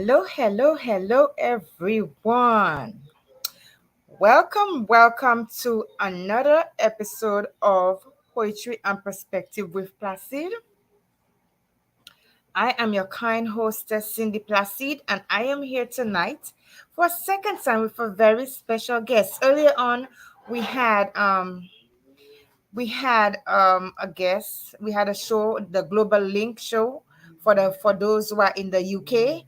Hello, everyone. Welcome to another episode of Poetry and Perspective with Placide. I am your kind hostess, Cindy Placide, and I am here tonight for a second time with a very special guest. Earlier on, we had a guest. We had a show, the Global Link show, for those who are in the UK.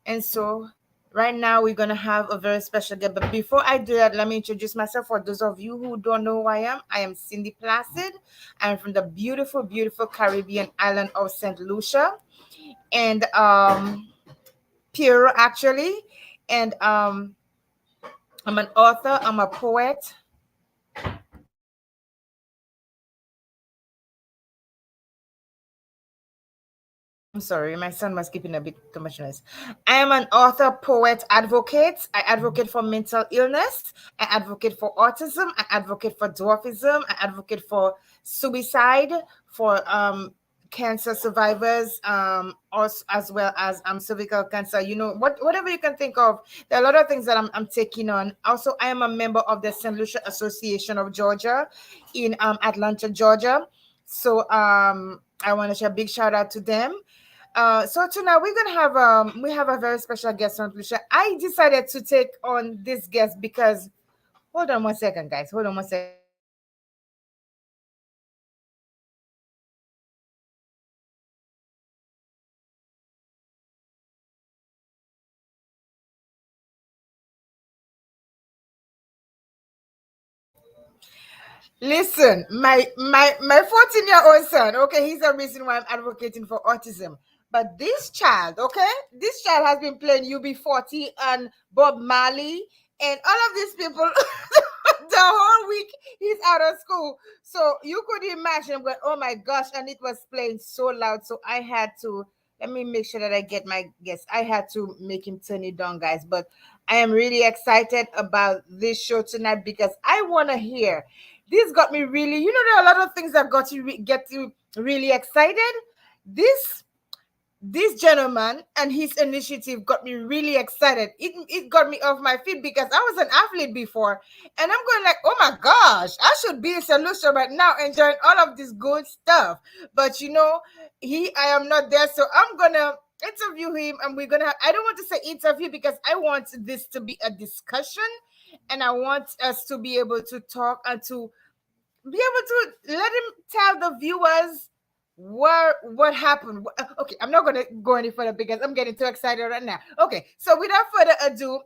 And so right now we're gonna have a very special guest. But before I do that, let me introduce myself. For those of you who don't know who I am Cindy Placid. I'm from the beautiful Caribbean island of St. Lucia and Piero actually. And I'm an author, I'm a poet. I'm sorry, my son was keeping a bit too much noise. I am an author, poet, advocate. I advocate for mental illness. I advocate for autism. I advocate for dwarfism. I advocate for suicide, for cancer survivors, also, as well as cervical cancer. You know, whatever you can think of. There are a lot of things that I'm taking on. Also, I am a member of the St. Lucia Association of Georgia in Atlanta, Georgia. So I want to share a big shout out to them. So tonight we're gonna have we have a very special guest on Lucia. I decided to take on this guest because hold on one second, guys. Hold on one second. Listen, my 14-year-old son, okay, he's the reason why I'm advocating for autism. But this child, okay, this child has been playing UB40 and Bob Marley and all of these people the whole week he's out of school. So you could imagine I'm going, oh my gosh, and it was playing so loud. So I had to let me make sure that I get my guess. I had to make him turn it down, guys. But I am really excited about this show tonight because I want to hear this got me really, there are a lot of things that got you get you really excited. This this gentleman and his initiative got me really excited. It got me off my feet because I was an athlete before, and I'm going like, oh my gosh, I should be a solution right now, enjoying all of this good stuff. But I am not there, so I'm gonna interview him, and we're gonna. I don't want to say interview because I want this to be a discussion, and I want us to be able to talk and to be able to let him tell the viewers what happened. Okay, I'm not gonna go any further because I'm getting too excited right now. Okay, so without further ado,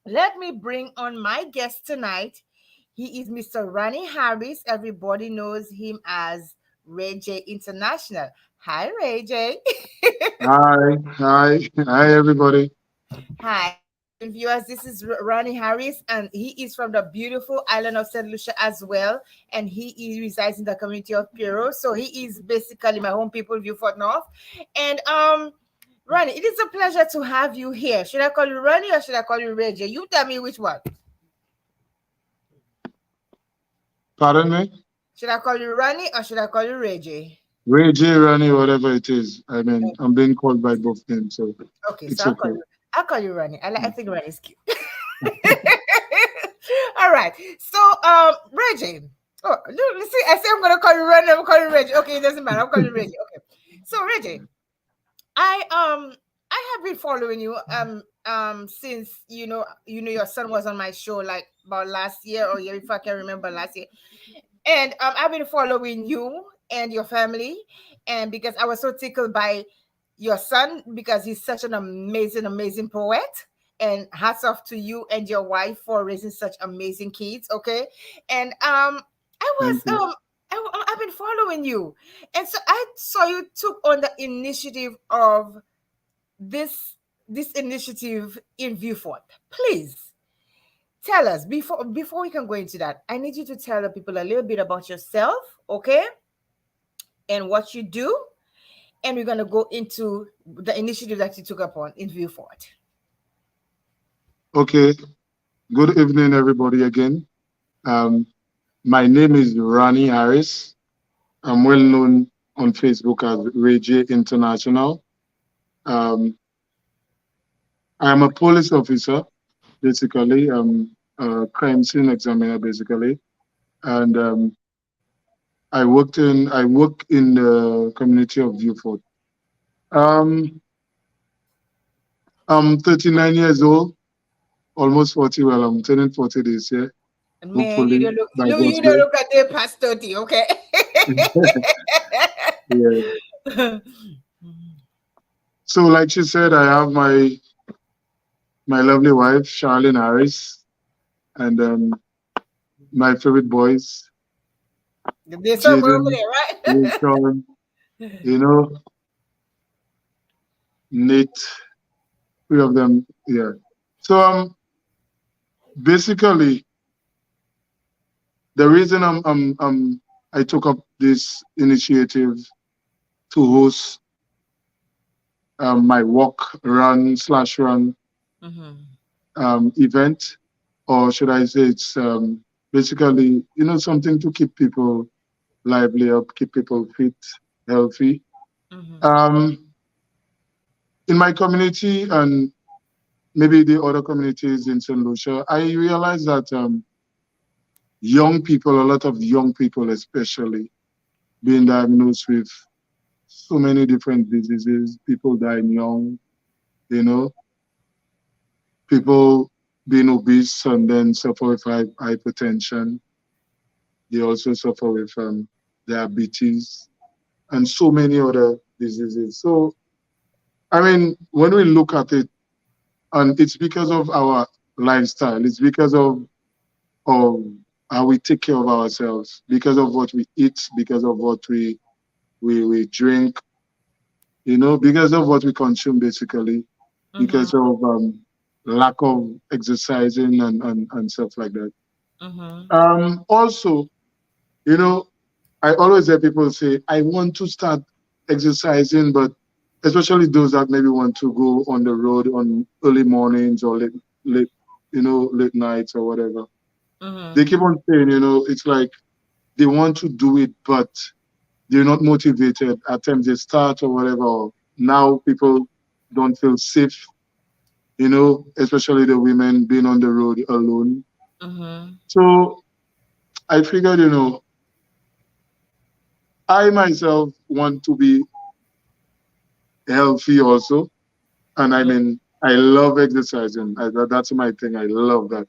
let me bring on my guest tonight. He is Mr. Ronnie Harris. Everybody knows him as Ray J International. Hi, Ray J. Hi, everybody. Hi, viewers. This is Ronnie Harris, and he is from the beautiful island of St. Lucia as well. And he resides in the community of Piero. So he is basically my home people, Vieu-Fort North. And Ronnie, it is a pleasure to have you here. Should I call you Ronnie or should I call you Reggie? You tell me which one. Pardon me? Should I call you Ronnie or should I call you Reggie? Ray J, Rani, whatever it is. I mean, I'm being called by both names, so Okay, so it's okay. I'll call you Ronnie. I think Ronnie is cute. All right. So Reggie. Oh, look, see, I say I'm gonna call you Ronnie, I'm gonna call you Reggie. Okay, it doesn't matter. I'm calling you Reggie. Okay. So Reggie, I have been following you since your son was on my show like about last year or year if I can remember last year. And I've been following you and your family, and because I was so tickled by your son because he's such an amazing poet. And hats off to you and your wife for raising such amazing kids. Okay, and I was Thank you. I've been following you, and so I saw you took on the initiative of this initiative in Vieux-Fort. Please tell us before we can go into that. I need you to tell the people a little bit about yourself, okay, and what you do, and we're gonna go into the initiative that you took upon in Vieux-Fort. Okay. Good evening, everybody, again. Um, my name is Rani Harris. I'm well known on Facebook as Ray J International. Um, I am a police officer, basically, a crime scene examiner, basically, and I work in the community of Vieu-Fort. Um, I'm 39 years old, almost 40. Well, I'm turning 40 this year, Man, you hopefully don't look by you God's don't grace. look at the past 30, okay? Yeah. So, like she said, I have my lovely wife, Charlene Harris, and my favorite boys, There's somewhere over Jaden, there, right? Wilson, you know, Nate, three of them. Yeah. So, basically, the reason I took up this initiative to host my walk, run slash run Mm-hmm. event, or should I say it's basically, something to keep people lively up, keep people fit, healthy. Mm-hmm. Um, in my community and maybe the other communities in St. Lucia, I realized that young people, a lot of young people especially, being diagnosed with so many different diseases, people dying young, you know, people being obese and then suffer with hypertension. They also suffer with diabetes and so many other diseases. So, I mean, when we look at it, and it's because of our lifestyle, it's because of how we take care of ourselves, because of what we eat, because of what we drink, because of what we consume, basically, Mm-hmm. because of lack of exercising and stuff like that. Mm-hmm. Also, you know, I always hear people say, I want to start exercising, but especially those that maybe want to go on the road on early mornings or late, late nights or whatever. They Mm-hmm. keep on saying, it's like they want to do it, but they're not motivated. At times they start or whatever. Now people don't feel safe, especially the women being on the road alone. Mm-hmm. So I figured, I myself want to be healthy also. And I mean, I love exercising. That's my thing. I love that.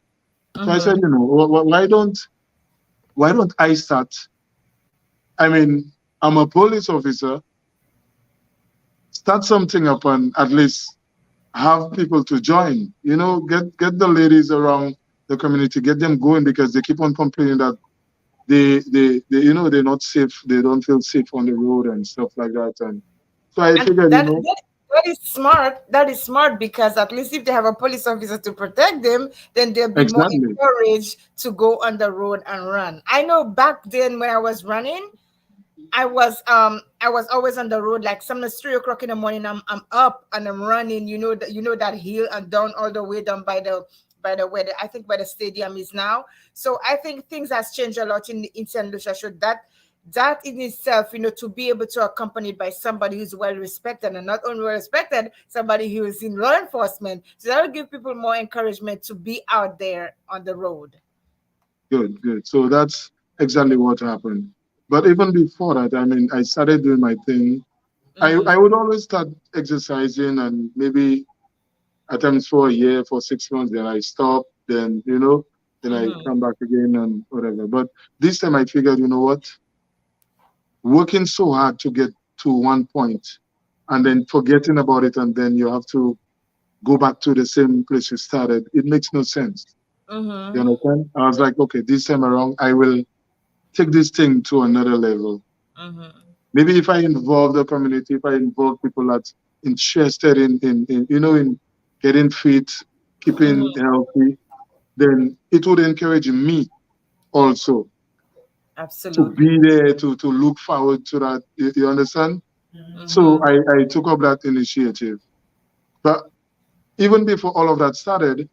So I said, Mm-hmm. why don't I start? I mean, I'm a police officer. Start something up and at least have people to join. Get the ladies around the community, get them going because they keep on complaining that they're not safe. They don't feel safe on the road and stuff like that. And so I And figured, that is smart. That is smart because at least if they have a police officer to protect them, then they'll be more exactly, encouraged to go on the road and run. I know back then when I was running, I was always on the road. Like sometimes 3 o'clock in the morning, I'm up and I'm running. That hill and down all the way down by the where I think where the stadium is now. So I think things has changed a lot in Saint Lucia. So that in itself, to be able to accompanied by somebody who's well respected and not only well respected, somebody who is in law enforcement. So that'll give people more encouragement to be out there on the road. good, good. So that's exactly what happened. But even before that, I mean, I started doing my thing. Mm-hmm. I would always start exercising and maybe at times for a year, for 6 months, then I stop, then I Mm-hmm. come back again and whatever. But this time I figured, you know what? Working so hard to get to one point and then forgetting about it and then you have to go back to the same place you started, it makes no sense. You Mm-hmm. understand? I was like, okay, this time around, I will take this thing to another level. Mm-hmm. Maybe if I involve the community, if I involve people that's interested in getting fit, keeping Mm-hmm. healthy, then it would encourage me also to Absolutely. be there to look forward to that. You understand? So Mm-hmm. I took up that initiative. But even before all of that started,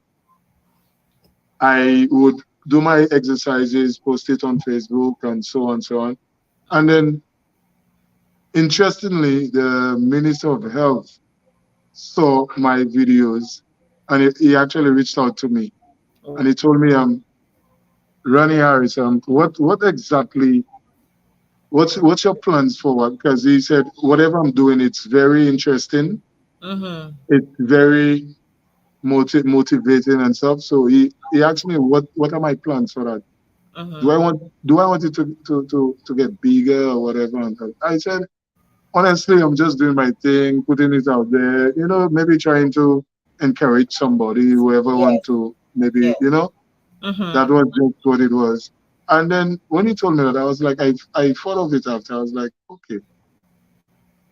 I would do my exercises, post it on Facebook, and so on, so on. And Mm-hmm. then, interestingly, the Minister of Health saw my videos and he actually reached out to me, and Oh. he told me, Ronnie Harris, what exactly, what's your plans for what? Because he said whatever I'm doing, it's very interesting, Mm-hmm. it's very motivating and stuff. So he asked me what are my plans for that? Mm-hmm. Do I want it to get bigger or whatever? And I said, honestly, I'm just doing my thing, putting it out there, maybe trying to encourage somebody, whoever want Yes. to maybe, Yes. that Mm-hmm. was just what it was. And then when he told me that, I was like, I thought of it after. I was like, okay.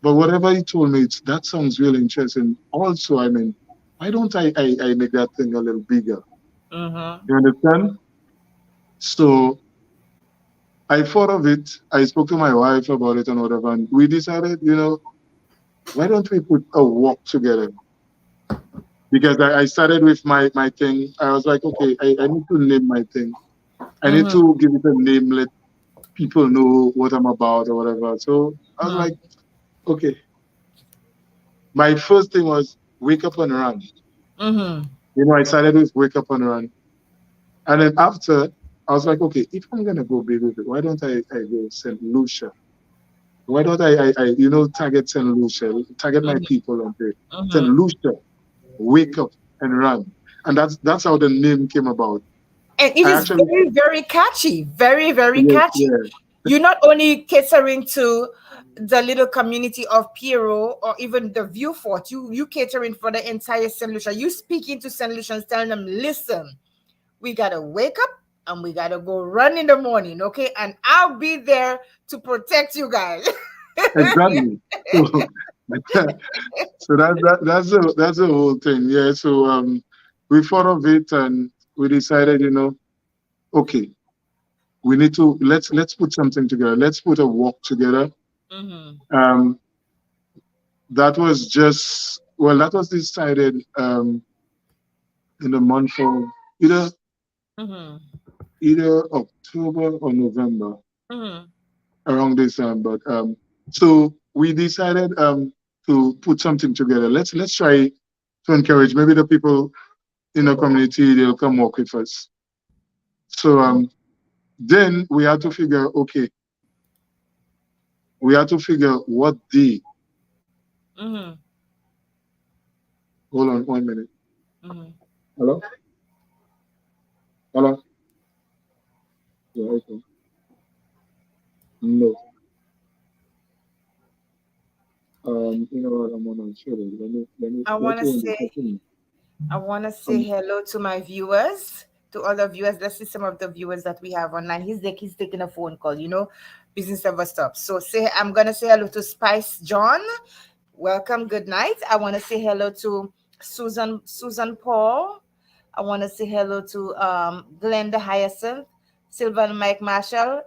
But whatever he told me, that sounds really interesting. Also, I mean, why don't I make that thing a little bigger? Mm-hmm. You understand? So I thought of it. I spoke to my wife about it and whatever, and we decided, why don't we put a walk together? Because I started with my thing. I was like, okay, I need to name my thing. I need Mm-hmm. to give it a name, let people know what I'm about or whatever. So I was like, okay. My first thing was wake up and run. Mm-hmm. I started with wake up and run. And then after, I was like, okay, if I'm gonna go big with it, why don't I go St. Lucia? Why don't I target St. Lucia, target my Mm-hmm. people on there. St. Mm-hmm. Lucia, wake up and run. And that's how the name came about. And it I is actually, very, very catchy. Very, very yeah, catchy. yeah, You're not only catering to the little community of Piero or even the Vieux-Fort, you catering for the entire St. Lucia. You speaking to St. Lucians, telling them, listen, we gotta wake up and we gotta go run in the morning, okay? And I'll be there to protect you guys. exactly. So, so that's the whole thing. Yeah. So we thought of it and we decided, okay, we need to let's put something together. Let's put a walk together. Mm-hmm. Um, that was just well, that was decided in the month of either Mm-hmm. either October or November, Mm-hmm. around this time. But so we decided to put something together. Let's try to encourage maybe the people in the community. They'll come work with us. So then we had to figure what day. Mm-hmm. Hold on 1 minute. Mm-hmm. Hello, hello. Yeah, okay. No. You know what? I'm on a schedule. I Let wanna me say continue. I want to say Um, hello to my viewers, to all the viewers. Let's see some of the viewers that we have online. He's taking a phone call, business never stops. So I'm gonna say hello to Spice John. Welcome, good night. I want to say hello to Susan Paul. I want to say hello to Glenda Hyacinth, Sylvan Mike Marshall,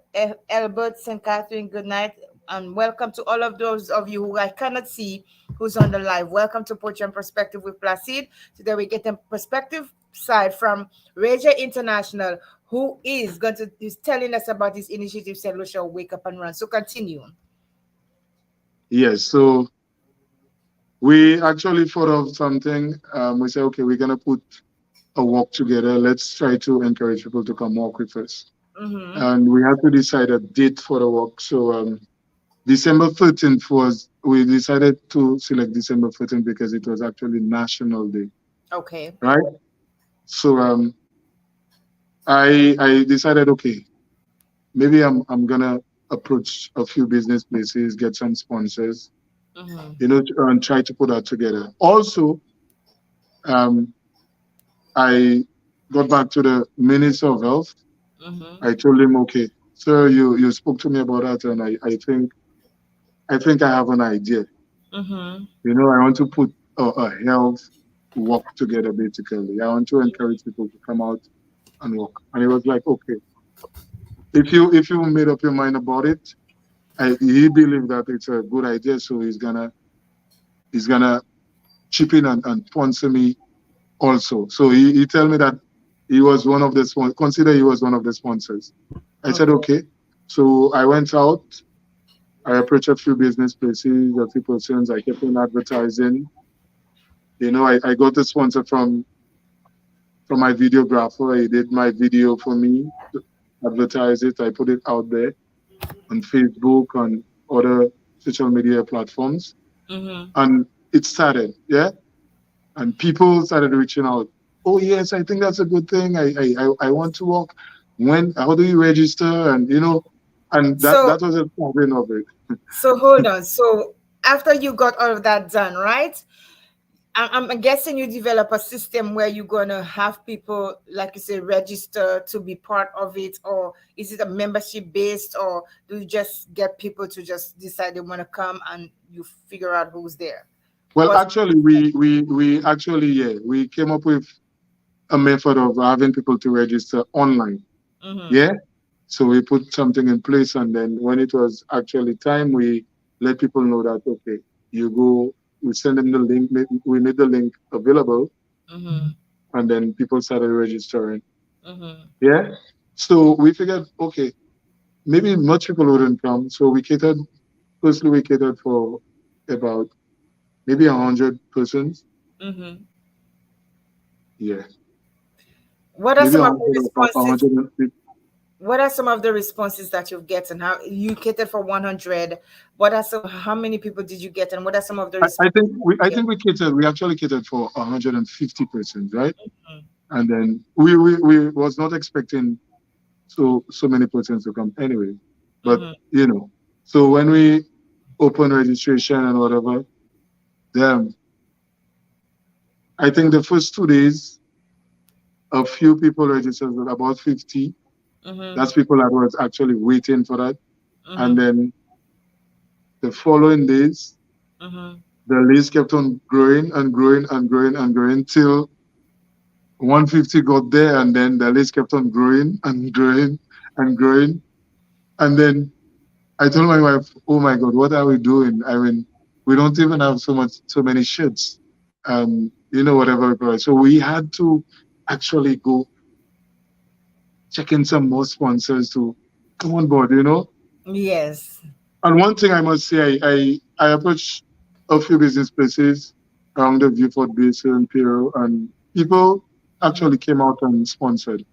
Albert St. Catherine, good night. And welcome to all of those of you who I cannot see who's on the live. Welcome to Poetry and Perspective with Placide. Today we get a perspective side from Raja International, who is telling us about this initiative, St. Lucia Wake Up and Run. So continue. yes. So we actually thought of something. We said, okay, we're gonna put a walk together. Let's try to encourage people to come walk with us. Mm-hmm. And we had to decide a date for the walk. So December 13th we decided to select December 13th because it was actually National Day, Okay. right? So I decided, okay, maybe I'm gonna approach a few business places, get some sponsors, Mm-hmm. and try to put that together. Also, um, I got back to the Minister of Health. Mm-hmm. I told him, okay, sir, you spoke to me about that, and I think I have an idea. Mm-hmm. I want to put a health walk together. Basically, I want to encourage people to come out and walk. And he was like, okay, if you made up your mind about it, he believed that it's a good idea, so he's gonna chip in and sponsor me also. So he tell me that he was one of the consider he was one of the sponsors. I said Okay. okay. So I went out. I approached a few business places, a few persons. I kept on advertising. I got a sponsor from from my videographer. He did my video for me, advertise it. I put it out there on Facebook, on other social media platforms, Mm-hmm. and it started. Yeah, and people started reaching out. Oh yes, I think that's a good thing. I want to work. When? How do you register? And and that So was a starting of it. so hold on. So after you got all of that done, right? I'm guessing you develop a system where you're gonna have people, like you say, register to be part of it, or is it a membership based, or do you just get people to just decide they want to come and you figure out who's there? Well, What's actually, we actually, yeah, we came up with a method of having people to register online. mm-hmm, Yeah. So we put something in place, and then when it was actually time, we let people know that okay, you go. We send them the link. We made the link available, mm-hmm, and then people started registering. mm-hmm, Yeah. So we figured, okay, maybe much people wouldn't come. So we catered. Firstly, we catered for about maybe 100 persons. mm-hmm. Yeah, What are maybe some a of the hundred or a responses? hundred and fifty. What are some of the responses that you've gotten? How you catered for 100? What are some? How many people did you get, and what are some of the I responses think that we you I get? think we catered. We actually catered for 150 persons, right? Mm-hmm, And then we was not expecting so many persons to come anyway. But mm-hmm, so when we open registration and whatever, then I think the first 2 days a few people registered, about 50. mm-hmm, That's people that was actually waiting for that. And mm-hmm, then the following days, mm-hmm. the list kept on growing and growing and growing and growing till 150 got there, and then the list kept on growing and growing and growing. And then I told my wife, "Oh my God, what are we doing? I mean, we don't even have so many shirts, and whatever we provide." So we had to actually go check in some more sponsors to come on board. Yes. And one thing I must say, I approached a few business places around the Vieu-Fort Basin, Peru, and people Mm-hmm. actually came out and sponsored.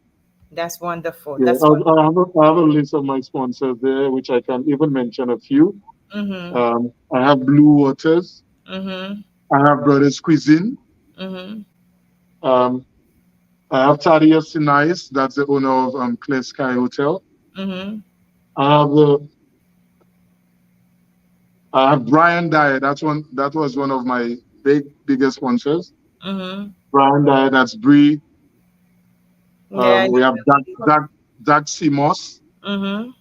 That's wonderful. Yeah, That's wonderful. I have a list of my sponsors there, which I can even mention a few. Mm-hmm. I have Blue Waters. Mm-hmm. I have Brothers Cuisine. Mm-hmm. Um, I have Thaddeus Sinais. That's the owner of Clear Sky Hotel. Mm-hmm. I have I have Brian Dyer. That was one of my biggest sponsors. Mm-hmm. Brian Dyer. That's Bree. Yeah. We have Doug Simos. Mm-hmm.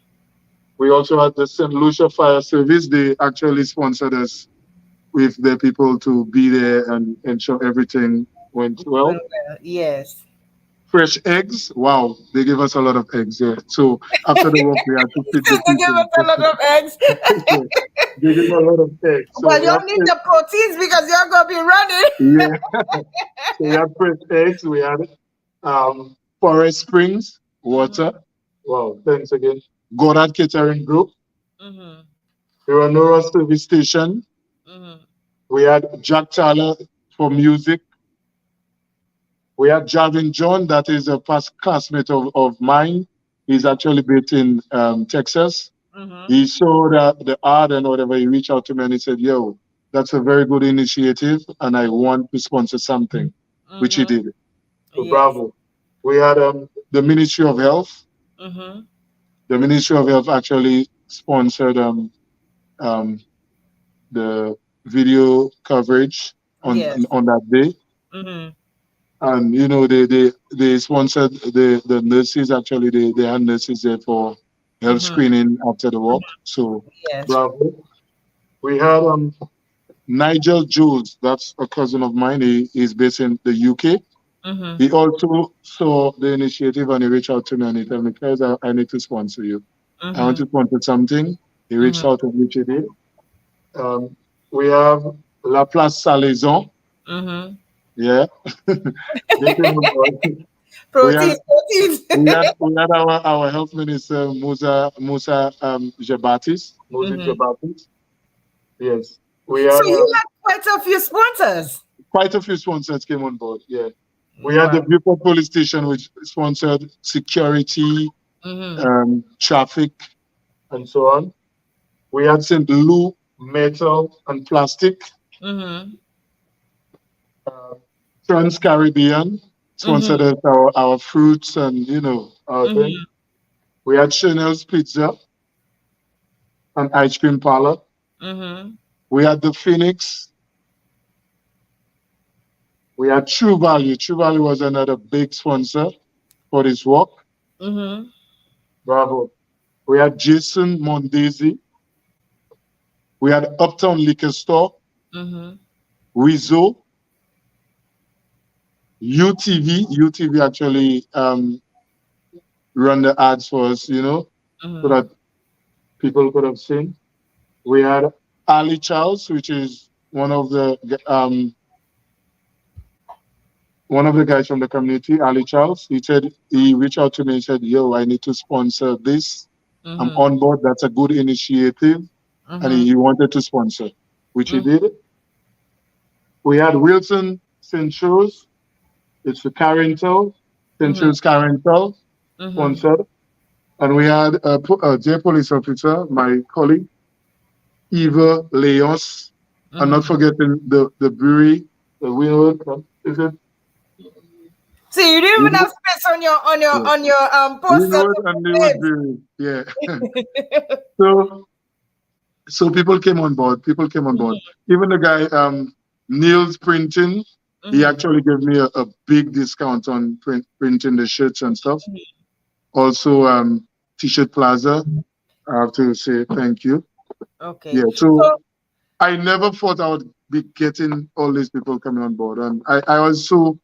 We also had the St. Lucia Fire Service. They actually sponsored us with their people to be there and ensure everything went Well, well. yes. Fresh eggs. Wow, they gave us a lot of eggs. Yeah. So after the work, we had to feed the They give us a lot people. of eggs. Yeah. They gave a lot of eggs. So Well, we have you need the proteins because you're gonna be running. yeah. So we had fresh eggs. We had Forest Springs Mm-hmm. water. Wow. Thanks again. Goddard Catering Group. Mm-hmm. Aurora Service Station. Mm-hmm. We had Jack Tyler for music. We had Javin John, that is a past classmate of mine. He's actually based in Texas. Mm-hmm. He saw the ad and whatever. He reached out to me and he said, "Yo, that's a very good initiative, and I want to sponsor something," which he Mm-hmm. did. So Yes. bravo. We had the Ministry of Health. Mm-hmm. The Ministry of Health actually sponsored um, the video coverage Yes. on that day. Mm-hmm. And they sponsored the nurses. Actually, they had nurses there for health Mm-hmm. screening after the work. So Yes. bravo. We had Nigel Jules. That's a cousin of mine. He's based in the UK. Mm-hmm. He also saw the initiative and he reached out to me and he told me, "Guys, I need to sponsor you. I want Mm-hmm. to sponsor something." He Mm-hmm. reached out and which he did. Um, we have La Place Salaison. Mm-hmm. Yeah. They came on board. We had Proteins, proteins. our health minister Musa Jabatis, Moses Mm-hmm. Jabatis. Yes, we So had you had quite a few sponsors. quite a few sponsors came on board. Yeah, We had the Wow. Vieu-Fort police station, which sponsored security, Mm-hmm. traffic, and so on. We had St. Lou metal and plastic. Mm-hmm. Uh, Trans Caribbean sponsored Mm-hmm. us our fruits and our thing. Mm-hmm. We had Chanel's Pizza and ice cream parlor. Mm-hmm. We had the Phoenix. We had True Value. True Value was another big sponsor for this walk. Mm-hmm. Bravo. We had Jason Mondesi. We had Uptown Liquor Store, Mm-hmm. Rizzo, UTV. UTV actually run the ads for us, so Mm-hmm. that people could have seen. We had Ali Charles, which is one of the guys from the community, Ali Charles. He said he reached out to me and said, "Yo, I need to sponsor this. I'm Mm-hmm. on board. That's a good initiative," and Mm-hmm. he wanted to sponsor, which he Mm-hmm. did. We had Wilson St. Charles. It's the car rental, St. Mm-hmm. Charles car rental Mm-hmm. sponsored. And we had a dear police officer, my colleague, Eva Leos. I'm not Mm-hmm. forgetting the brewery, the Winwood. Is it See, you didn't even have Winwood? space on your Yeah. poster Winwood to and put Leeward Brewery. Yeah. names. so so people came on board. People came on board. Mm-hmm. Even the guy, Neil's Printing, he Mm-hmm. actually gave me a big discount on printing the shirts and stuff. Also, T-shirt Plaza. I have to say thank you. Okay. Yeah. So So I never thought I would be getting all these people coming on board, and I was so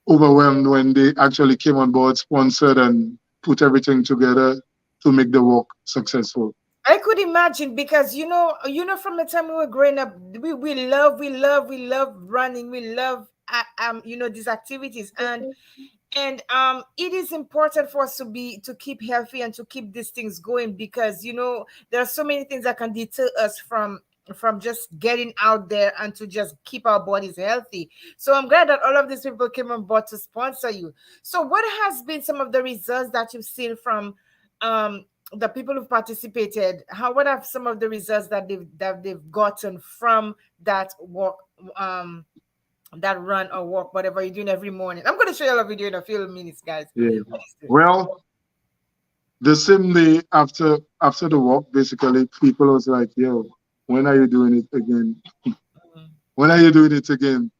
overwhelmed when they actually came on board, sponsored, and put everything together to make the walk successful. I could imagine because from the time we were growing up, we love running, we love these activities, and it is important for us to keep healthy and to keep these things going because there are so many things that can deter us from just getting out there and to just keep our bodies healthy. So I'm glad that all of these people came on board to sponsor you. So what has been some of the results that you've seen from the people who've participated? What are some of the results that they've gotten from that walk, that run or walk, whatever you're doing every morning? I'm going to show you a video in a few minutes, guys. Yeah. Well, the same day after the walk, basically, people was like, "Yo, when are you doing it again? When are you doing it again?"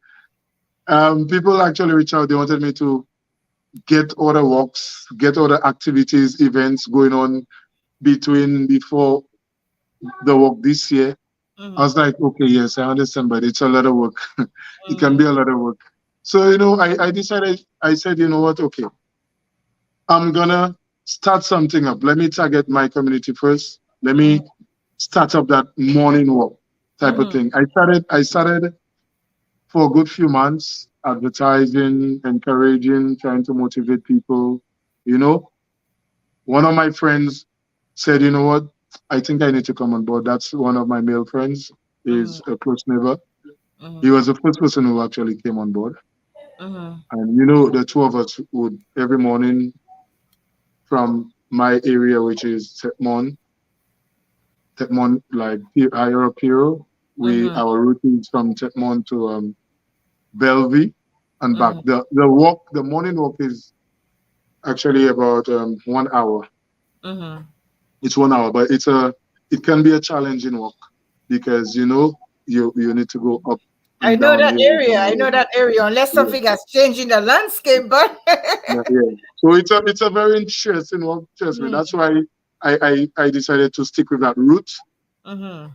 People actually reached out. They wanted me to get other walks, get other activities, events going on before the walk this year. I Mm-hmm. was like, okay, yes, I understand, but it's a lot of work. It can Mm-hmm. be a lot of work. So, I decided, I said, you know what, okay, I'm gonna start something up. Let me target my community first. Let me start up that morning walk type of Mm-hmm. thing. I started for a good few months, advertising, encouraging, trying to motivate people. You know, one of my friends said, you know what, I think I need to come on board. That's one of my male friends, Mm-hmm. is a close neighbor. He Mm-hmm. was the first person who actually came on board. Mm-hmm. And the two of us would every morning from my area, which is Tetmon, like higher up here, Mm-hmm. our route is from Tetmon to Bellevue and back. Mm-hmm. The morning walk is actually about 1 hour. Mm-hmm. It's 1 hour, but it can be a challenging walk because you need to go up I and know down that hills area. and I all know of that. that area. Unless Yeah, something has changed in the landscape, but yeah, yeah. So it's a very interesting walk. Trust me. mm, That's why I decided to stick with that route. mhm.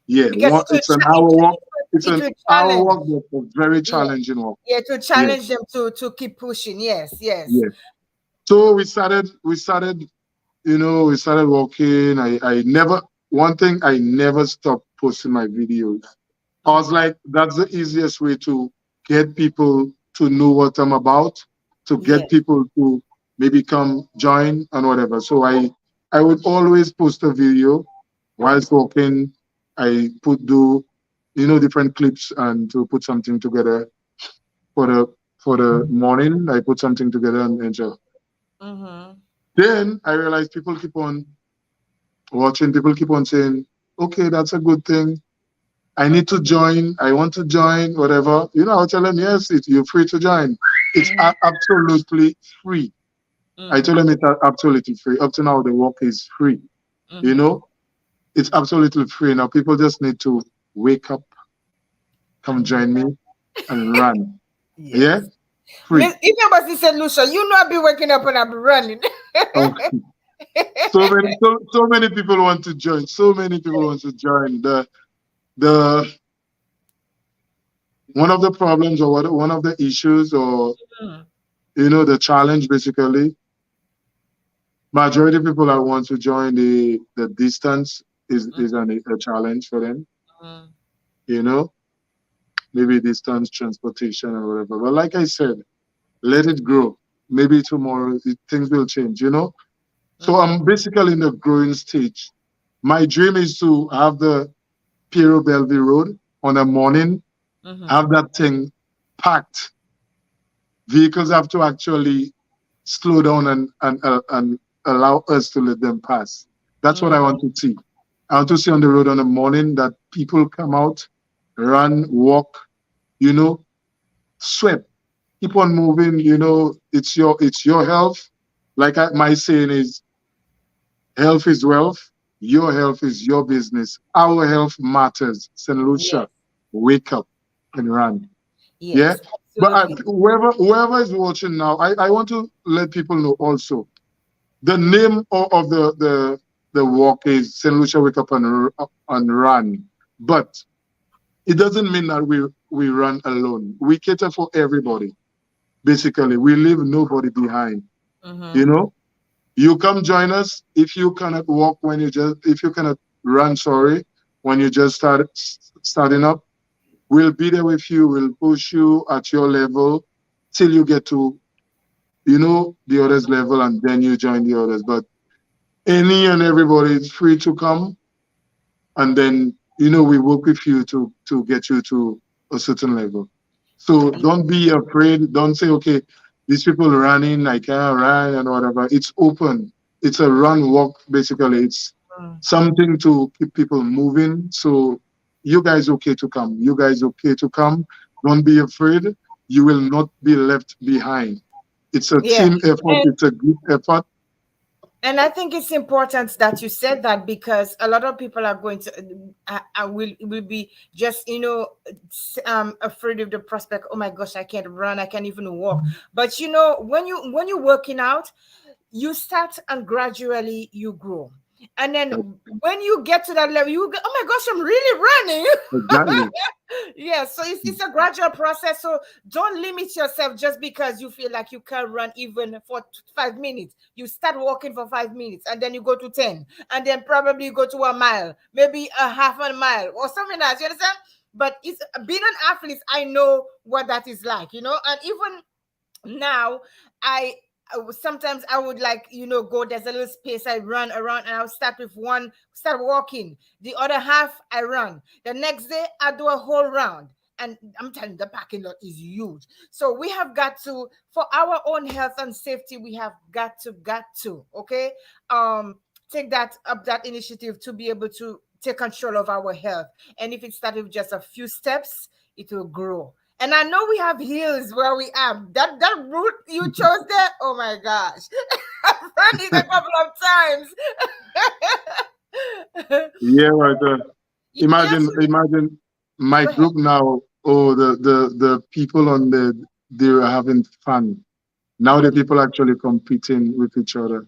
Yeah, Because it's an hour walk. It's it an will hour challenge. walk, but a very Yeah, challenging walk. yeah, to Yeah, challenge them to keep pushing. Yes, yes. yeah. So we started walking. I never, one thing, I never stopped posting my videos. I was Mm-hmm. like, that's the easiest way to get people to know what I'm about, to get Yes, people to maybe come join and whatever. So I would always post a video whilst walking. I put different clips and to put something together for for the morning. I put something together and enjoy. Mm-hmm. Then I realized people keep on watching, people keep on saying, okay, that's a good thing. I need to join. I want to join, whatever. I'll tell them, yes, you're free to join. It's Mm-hmm. absolutely free. I told Mm-hmm. them it's absolutely free. Up to now, the walk is free. You Mm-hmm. know, it's absolutely free. Now, people just need to wake up, come And join me, and run. Yeah, yes. free. If I was in St. Lucia, you know I'll be waking up and I'll be running. Oh, so many people want to join. So many people want to join. The one of the problems or one of the issues or Mm, the challenge basically, majority of people that want to join the distance is a challenge for them. mm, You know, maybe distance transportation or whatever. But like I said, let it grow. Maybe tomorrow things will change. So mm, I'm basically in the growing stage. My dream is to have the Piero Bellevue Road on a morning, mm, have that thing packed. Vehicles have to actually slow down and allow us to let them pass. That's what I mm. want to see. I want to see on the road on the morning that people come out, run, walk, you know, sweat, keep on moving. It's your health. Like my saying is, health is wealth. Your health is your business. Our health matters. St. Yes, Lucia, wake up and run. Yeah. yes, But absolutely. whoever is watching now, I want to let people know also the name of the walk is St. Lucia Wake Up and Run. But it doesn't mean that we run alone. We cater for everybody. Basically, we leave nobody behind. You Mm-hmm. know, you come join us if you cannot walk if you cannot run. Sorry, when you just starting up, we'll be there with you. We'll push you at your level till you get to the others level, and then you join the others. But any and everybody is free to come, and then we work with you to get you to a certain level. So don't be afraid. Don't say, okay, these people running, I can't run and whatever. It's open. It's a run walk basically. It's Mm. something to keep people moving. So you guys okay to come. You guys okay to come. Don't be afraid. You will not be left behind. It's a Yeah. team effort. And It's a group effort. I think it's important that you said that because a lot of people are going to will be just afraid of the prospect. Oh my gosh, I can't run, I can't even walk. But when you're working out, you start and gradually you grow. And then when you get to that level, you go, oh my gosh, I'm really running. Exactly. Yeah, so it's a gradual process. So don't limit yourself just because you feel like you can't run even for 5 minutes. You start walking for 5 minutes and then you go to 10, and then probably you go to a mile, maybe a half a mile or something else. You understand? But it's being an athlete, I know what that is like, and even now sometimes I would like go, there's a little space, I run around and I'll start with one, start walking, the other half I run, the next day I do a whole round. And I'm telling you, the parking lot is huge. So we have got to, for our own health and safety, we have got to okay, um take that initiative to be able to take control of our health. And if it started with just a few steps, it will grow. And I know we have hills where we are. That route you chose there, oh my gosh. I've run it a couple of times. Yeah, right. Yes, Imagine my go ahead. group now. Oh, the people on they're having fun. Now the Mhm. people actually competing with each other.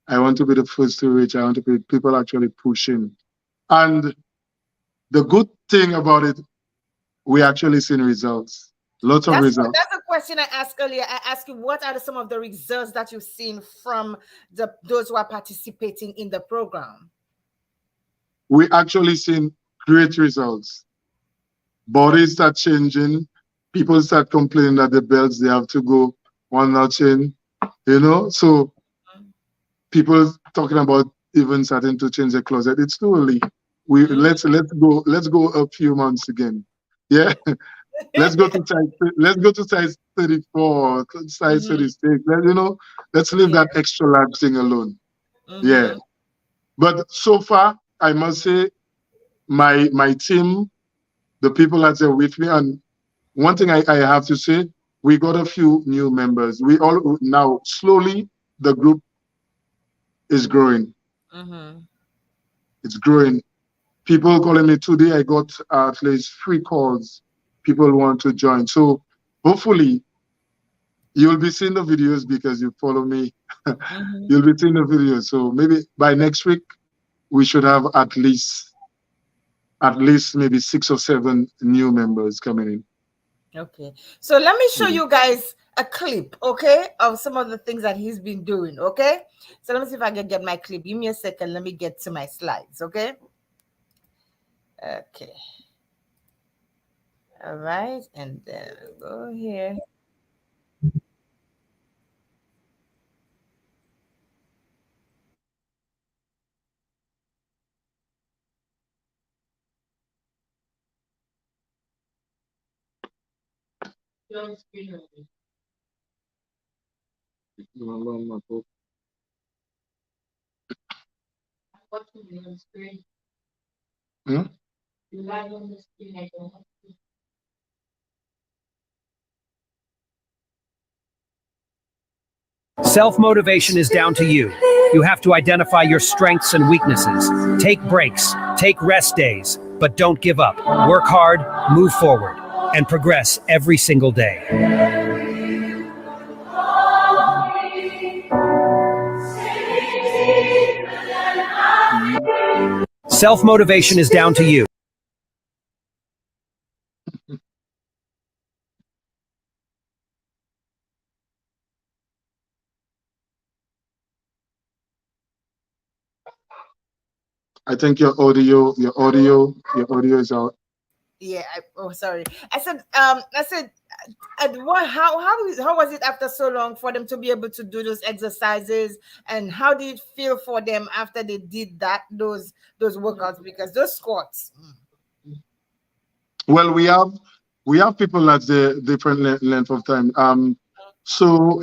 I want to be the first to reach. I want to be people actually pushing. And the good thing about it, we actually seen results. Lots of results. That's a question I asked earlier. I asked you what are some of the results that you've seen from those who are participating in the program. We actually seen great results. Bodies start changing. People start complaining that the belts they have to go one notch in. So people talking about even starting to change the closet. It's too early. We Mhm. let's go a few months again. Yeah. let's go to size 34, size Mm-hmm. 36. Let's leave Yeah. that extra large thing alone. Yeah. Mm-hmm. But so far, I must say my team, the people that are with me, and one thing I have to say, we got a few new members. We all now slowly the group is growing. Mm-hmm. It's growing. People calling me today. I got at least 3 calls. People want to join. So hopefully you'll be seeing the videos because you follow me. Mm-hmm. You'll be seeing the videos. So maybe by next week we should have at least maybe 6 or 7 new members coming in. Okay. So let me show Yeah. you guys a clip, okay, of some of the things that he's been doing, okay? So let me see if I can get my clip. Give me a second. Let me get to my slides, okay? Okay. All right. And then we'll go here. Hmm? Self motivation is down to you. You have to identify your strengths and weaknesses. Take breaks, take rest days, but don't give up. Work hard, move forward, and progress every single day. Self motivation is down to you. I think your audio is out. Yeah. Oh, sorry. I said, and what? How was it after so long for them to be able to do those exercises, and how did it feel for them after they did those workouts? Because those squats. Well, we have people at the different length of time. So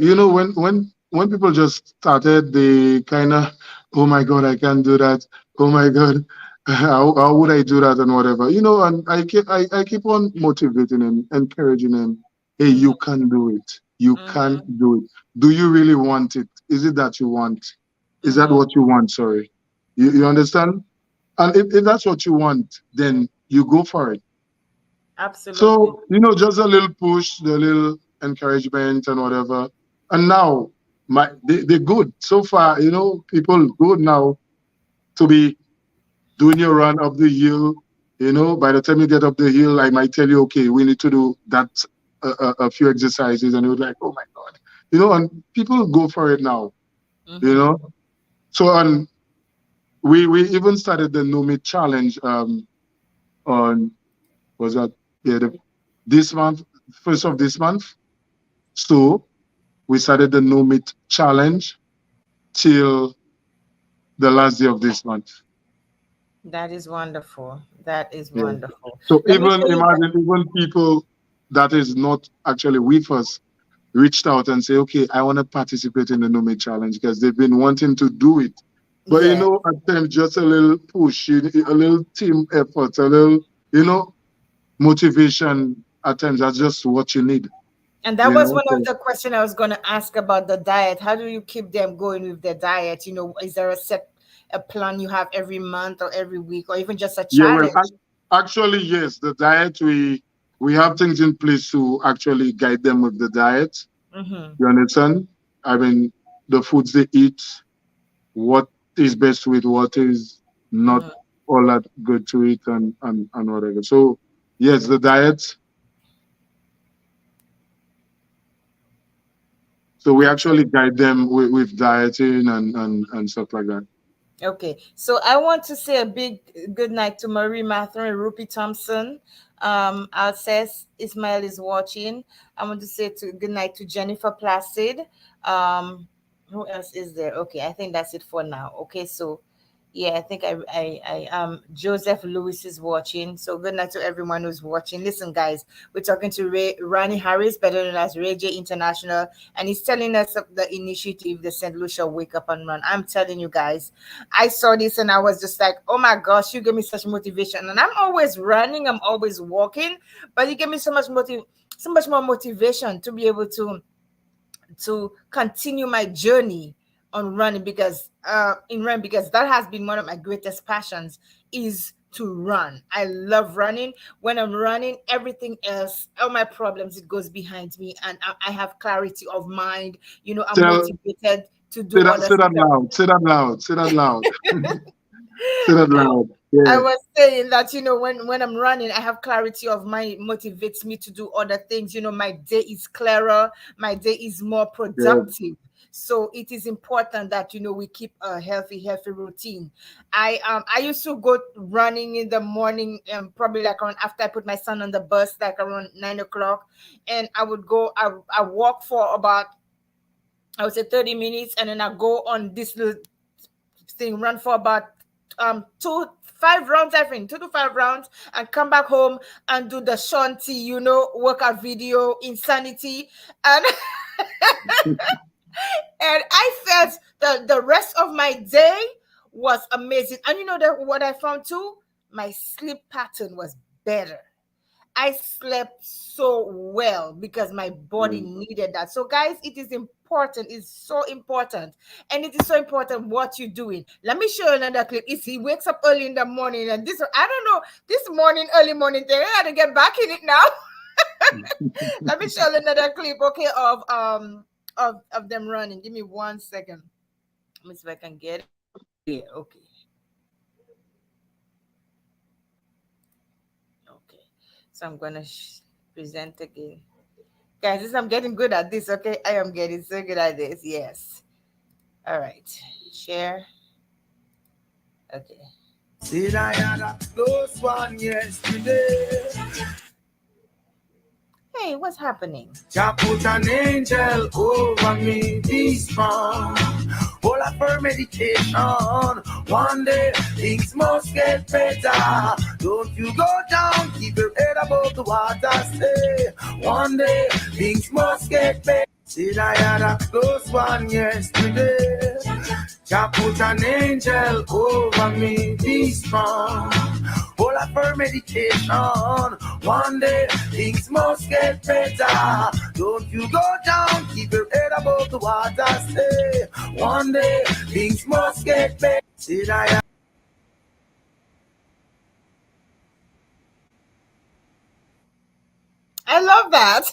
when people just started, they kind of, oh my God, I can't do that. Oh my God, how would I do that and whatever, And I keep on motivating them, encouraging them. Hey, Mm-hmm. you can do it. You can Mm-hmm. do it. Do you really want it? Is it that you want? Is that Mm-hmm. what you want? Sorry, you Mm-hmm. understand? And if that's what you want, then you go for it. Absolutely. So, just a little push, the little encouragement and whatever. And now they're good. So far, people good now to be doing your run up the hill. By the time you get up the hill, I might tell you, okay, we need to do that a few exercises, and you're like, oh my God. And people go for it now, you Mm-hmm. know. So and we even started the No Meat Challenge on was that yeah, this month, first of this month. So we started the No Meat Challenge till the last day of this month. That is wonderful. That is Yeah. wonderful. So Let me show even you imagine, even people that is not actually with us reached out and say, okay, I want to participate in the No Meat Challenge because they've been wanting to do it. But yeah. at times just a little push, a little team effort, a little, motivation at times that's just what you need. And that was one of So the question I was going to ask about the diet. How do you keep them going with their diet? Is there a plan you have every month or every week or even just a yeah, well, challenge? actually, yes, the diet we have things in place to actually guide them with the diet. Mm-hmm. You understand? I mean, the foods they eat, what is best to eat, what is not Mm-hmm. all that good to eat, and whatever. So, yes, the diet. So we Okay. actually guide them with dieting and stuff like that. Okay, so I want to say a big good night to Marie Matherin, Rupi Thompson. Alces Ismail is watching. I want to say good night to Jennifer Placid. Who else is there? Okay, I think that's it for now. Okay, so Yeah, I think Joseph Lewis is watching. So good night to everyone who's watching. Listen, guys, we're talking to Ronnie Harris, better known as Ray J International, and he's telling us of the initiative, the St. Lucia Wake Up and Run. I'm telling you guys, I saw this and I was just like, oh my gosh, you give me such motivation. And I'm always running, I'm always walking, but you give me so much more motivation to be able to continue my journey on running, because in run, because that has been one of my greatest passions, is to run. I love running. When I'm running, everything else, all my problems, it goes behind me, and I have clarity of mind. I'm Tell, motivated to do say that, other say that stuff. loud, say that loud, say that loud, say that loud. I Yeah, was saying that, when I'm running, I have clarity of mind, motivates me to do other things. My day is clearer, my day is more yeah. productive. So it is important that we keep a healthy routine. I used to go running in the morning, probably like around after I put my son on the bus, like around 9 o'clock, and I would go. I walk for about, I would say, 30 minutes, and then I go on this little thing, run for about 5 rounds, I think 2 to 5 rounds, and come back home and do the shanty, workout video, insanity. And and I felt the rest of my day was amazing. And that what I found too, my sleep pattern was better. I slept so well because my body Mm. needed that. So, guys, it is important. It's so important. And it is so important what you're doing. Let me show you another clip. Is he wakes up early in the morning, and this, I don't know, this morning, early morning thing. I gotta get back in it now. Let me show you another clip, okay, of them running. Give me 1 second. Let me see if I can get it. Yeah, okay. Okay. So I'm gonna present again. Guys, I'm getting good at this, okay? I am getting so good at this. Yes. All right. Share. Okay. Did I had a close one yesterday? Hey, what's happening? Jah put an angel over me, be strong. All of her meditation. One day things must get better. Don't you go down, keep your head above the water. Stay. One day things must get better. Said I had a close one yesterday. Jah put an angel over me, be strong. All of her meditation. One day things must get better. Don't you go down, keep your head above the water. Stay. One day things must get better. Said I. I love that.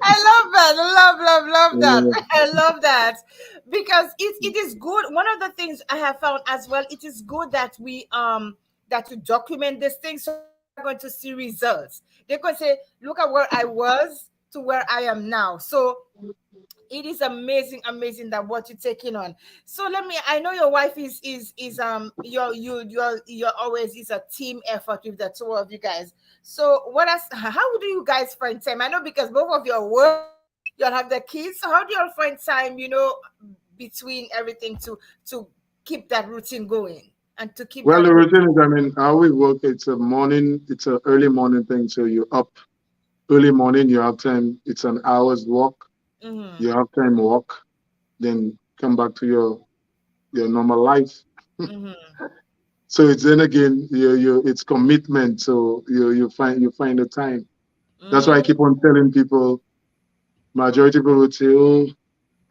I love that. Love that. Yeah. I love that because it is good. One of the things I have found as well, it is good that we document this thing, so people are going to see results. They can say, look at where I was to where I am now. So it is amazing that what you're taking on. So I know your wife is you're always, is a team effort with the two of you guys. So how do you guys find time? I know because both of you are working, you'll have the kids. So how do you all find time, between everything to keep that routine going and to keep Well, that the routine? routine is, I mean, how we work, it's a early morning thing. So you're up early morning, you have time, it's an hour's walk, Mm-hmm. you have time walk, then come back to your normal life. Mm-hmm. So it's then again, it's commitment. So you find the time. That's why I Mm-hmm. keep on telling people, majority of people would say, oh,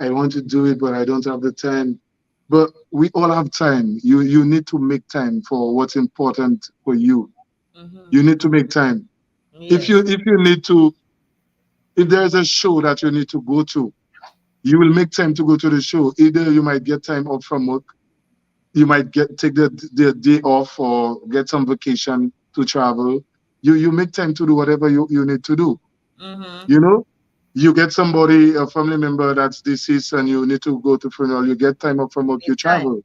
I want to do it, but I don't have the time. But we all have time. You need to make time for what's important for you. Mm-hmm. You need to make time. Yes. If you need to, if there's a show that you need to go to, you will make time to go to the show. Either you might get time off from work, you might take the day off or get some vacation to travel. You make time to do whatever you need to do. Mm-hmm. You know, you get somebody, a family member that's deceased and you need to go to funeral, you get time off from work, you Make time. travel,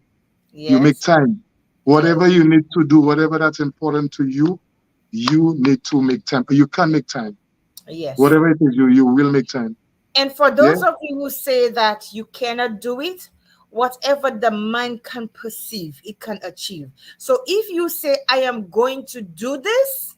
you make Yes. time. Yes. Whatever you need to do, whatever that's important to you, you need to make time. You can make time. Yes. Whatever it is, you will make time. And for Yeah. those of you who say that you cannot do it, whatever the mind can perceive, it can achieve. So if you say, I am going to do this,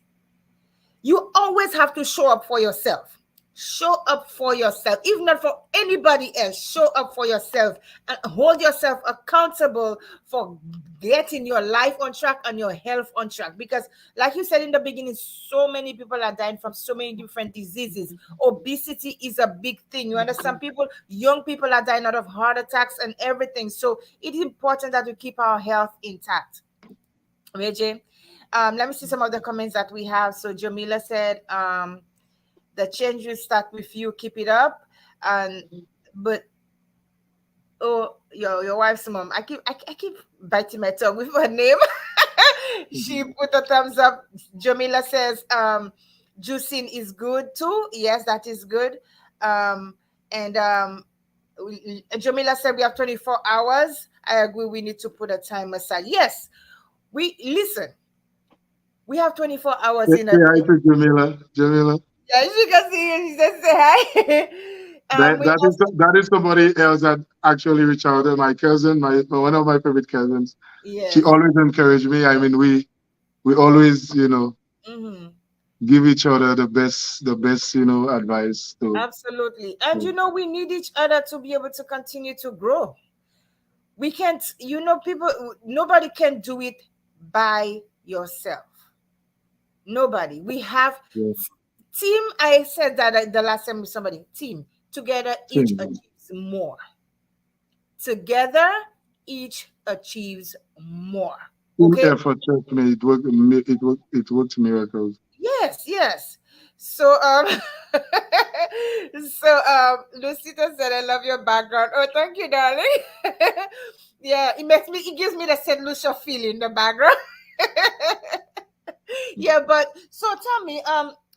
you always have to show up for yourself. Show up for yourself, if not for anybody else. Show up for yourself and hold yourself accountable for getting your life on track and your health on track. Because, like you said in the beginning, so many people are dying from so many different diseases. Obesity is a big thing. You understand? People, young people are dying out of heart attacks and everything. So it is important that we keep our health intact. Reggie, let me see some of the comments that we have. So Jamila said, the change will start with you. Keep it up. And but oh, your wife's mom. I keep biting my tongue with her name. She put a thumbs up. Jamila says, juicing is good too. Yes, that is good. And Jamila said we have 24 hours. I agree. We need to put a time aside. Yes, we listen. We have 24 hours Say in a hi day. to Jamila. Jamila. Yeah, you can see it. She said say hi. That, We that is also, that is somebody else that actually reached out. My cousin, my one of my favorite cousins. She yes. always encouraged me. I mean, we always, Hmm. give each other the best, advice to. Absolutely. And to- we need each other to be able to continue to grow. We can't, people, nobody can do it by yourself. Nobody. We have yeah, team. I said that the last time with somebody. Team. Together, each team achieves more. Together, each achieves more. Okay. effort. Trust me, it works miracles. Yes, yes. So Lucita said, I love your background. Oh, thank you, darling. Yeah, it gives me the St. Lucia feeling, the background. Yeah, but so tell me,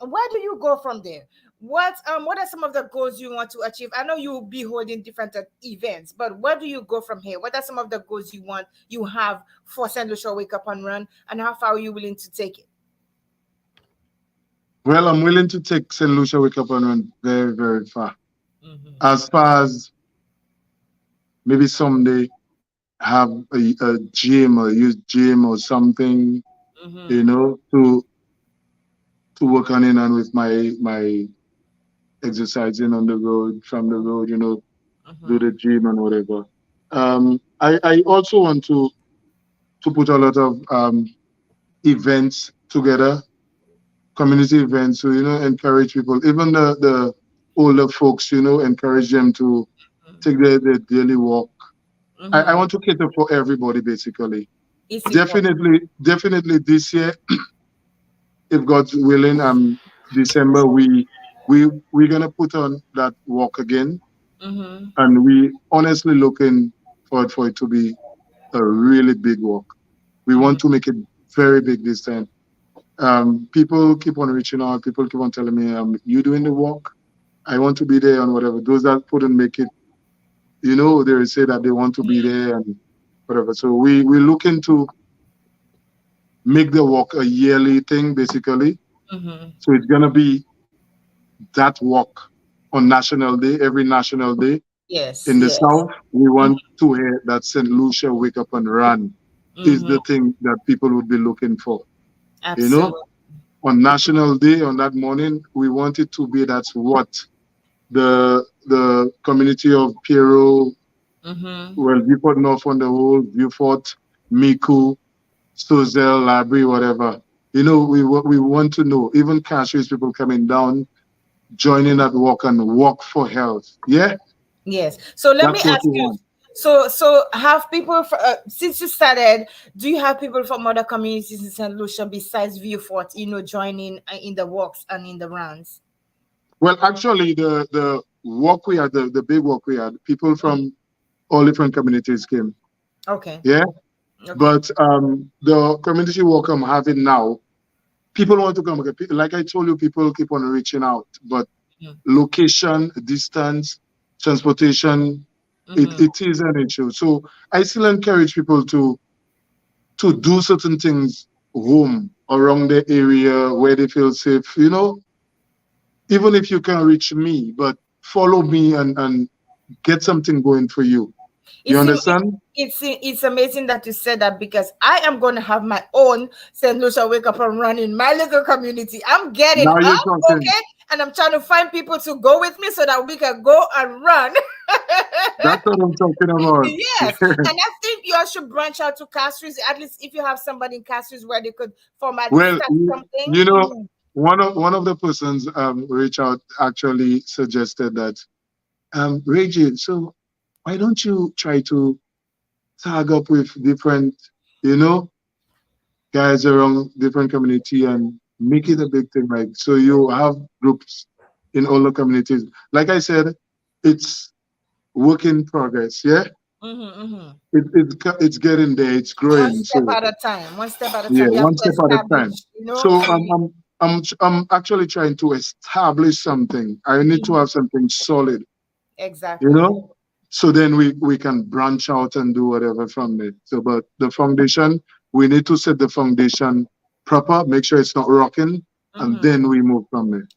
where do you go from there? What are some of the goals you want to achieve? I know you'll be holding different events, but where do you go from here? What are some of the goals you have for St. Lucia Wake Up and Run, and how far are you willing to take it? Well, I'm willing to take St. Lucia Wake Up and Run very, very far. Mm-hmm. As far as maybe someday have a gym or use gym or something, Mm-hmm. to work on in and with my exercising on the road, from the road, do Mm-hmm. the gym and whatever. I also want to put a lot of events together, community events, to encourage people, even the older folks, encourage them to take their daily walk. I Mm-hmm. want to cater for everybody basically. It's important. Definitely this year, if God's willing, December we're gonna put on that walk again, Mm-hmm. and we honestly looking forward for it to be a really big walk. We Mm-hmm. want to make it very big this time. People keep on reaching out. People keep on telling me, "You doing the walk? I want to be there," and whatever. Those that couldn't make it, they say that they want to be there and whatever. So we're looking to make the walk a yearly thing, basically. Mm-hmm. So it's gonna be that walk on National Day, every National Day. Yes, In the yes. South, we want to hear that St. Lucia Wake Up and Run is Mm-hmm. the thing that people would be looking for. You know, Absolutely. on National Day, on that morning, we want it to be that's what the community of Piero, Mm-hmm. well, Vieu-Fort North on the whole, Vieux-Fort, Micoud, Sozel, Library, whatever. We want to know, even cashews people coming down, joining that walk and walk for health. Yeah, Yes. So let me that's what ask we you. want. So have people since you started? Do you have people from other communities in Saint Lucia besides Vieux-Fort, joining in the walks and in the runs? Well, actually, the walk we had, the big walk we had, people from all different communities came. Okay. Yeah, Okay. but the community walk I'm having now, people want to come. Okay, like I told you, people keep on reaching out, but location, distance, transportation, it, Mm-hmm. it is an issue. So I still encourage people to do certain things home, around the area where they feel safe. Even if you can reach me, but follow me and get something going for you. You It's understand? it's amazing that you said that, because I am going to have my own St. Lucia Wake Up and Run in my little community. I'm getting Now you're up, talking. okay, and I'm trying to find people to go with me so that we can go and run. That's what I'm talking about. Yes, and I think you all should branch out to Castries. At least if you have somebody in Castries where they could form at least Well, start something. you know, one of the persons reach out actually suggested that Reggie, so why don't you try to tag up with different, you know, guys around different community and make it a big thing, like so you have groups in all the communities. Like I said, it's work in progress. Yeah, Mm-hmm, mm-hmm. it's getting there. It's One growing. step So at a time. One step at a yeah, time. You have one to step at a establish, time. you know. So I'm actually trying to establish something. I need to Mhm. have something solid, you Exactly. know. So then we can branch out and do whatever from there. So, but the foundation, we need to set the foundation proper, make sure it's not rocking, and Mm-hmm. then we move from there.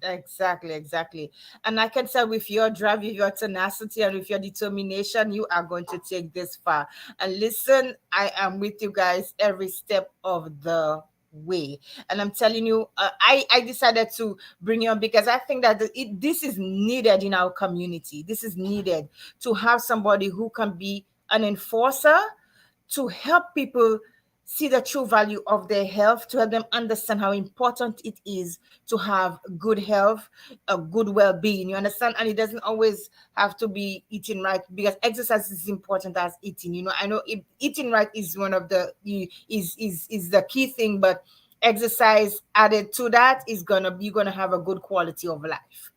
Exactly, exactly. And I can tell with your drive, with your tenacity, and with your determination, you are going to take this far. And listen, I am with you guys every step of the way. And I'm telling you, I decided to bring you on because I think that this is needed in our community. This is needed to have somebody who can be an enforcer to help people see the true value of their health, to help them understand how important it is to have good health, a good well-being. You understand? And it doesn't always have to be eating right, because exercise is important as eating. You know, I know eating right is one of the is the key thing, but exercise added to that is gonna you're gonna have a good quality of life.